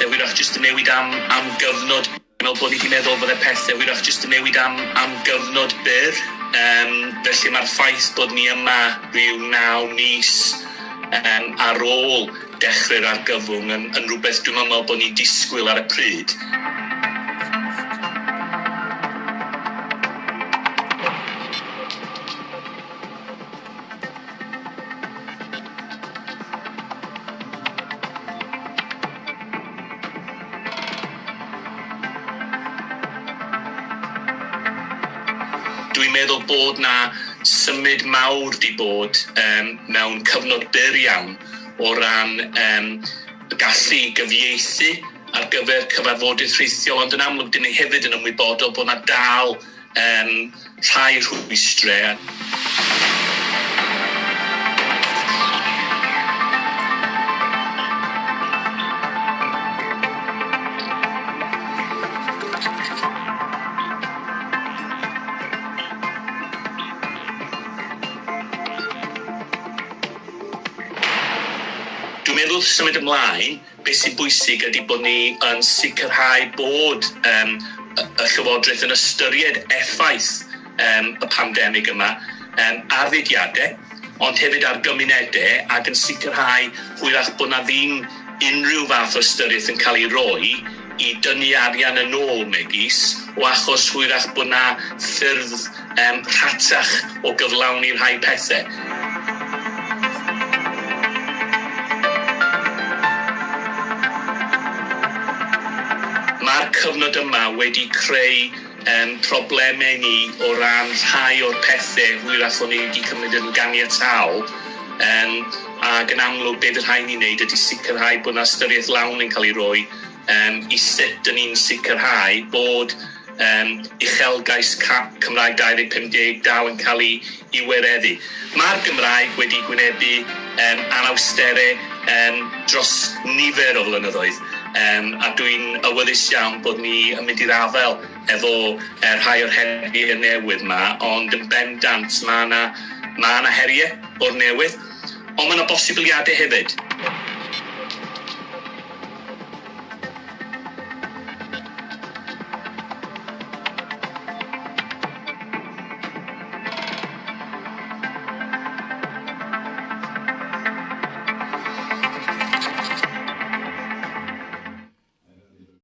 pethau hwyrach jyst yn newid am gyfnod. Dwi'n meddwl bod ni wedi meddwl bod y pethau hwyrach jyst yn newid am gyfnod byr. Felly mae'r ffaith bod ni yma rhyw 9 mis ar ôl dechrau'r argyfwng yn rhywbeth dwi'n meddwl bod ni'n disgwyl ar y pryd. Dwi'n meddwl bod na symud mawr di bod mewn cyfnod byr iawn o ran gallu gyfieithu ar gyfer cyfarfodydd rhithiol, ond yn amlwg dyn ni hefyd yn ymwybodol bod na dal rhai rhwystrau. Dwi'n meddwl symud ymlaen, beth sy'n bwysig ydy bod ni yn sicrhau bod y Llywodraeth yn ystyried effaith y pandemig yma ar fudiadau, ond hefyd ar gymunedau, ac yn sicrhau hwyrach bod na ddim unrhyw fath o ystyriaeth yn cael ei roi i dynnu arian yn ôl megis, o achos hwyrach bod na ffyrdd rhatach o gyflawni rhai pethau. Mae'r cyfnod yma wedi creu problemau ni o ran rhai o'r pethau hwyrach o'n ni wedi cymryd yn ganiataol, ac yn amlwg beth y rhaid ni'n neud ydy sicrhau bod na ystyriaeth lawn yn cael ei roi i sut dyn ni'n sicrhau bod uchelgais Cymraeg 2050 dal yn cael ei wireddu. Mae'r Gymraeg wedi gwynebu anawsterau dros nifer o flynyddoedd, a dwi'n awyddus iawn bod ni yn mynd i'r afel efo rhai o'r heriau newydd yma, ond yn bendant mae 'na heriau o'r newydd, ond mae 'na bosibiliadau hefyd.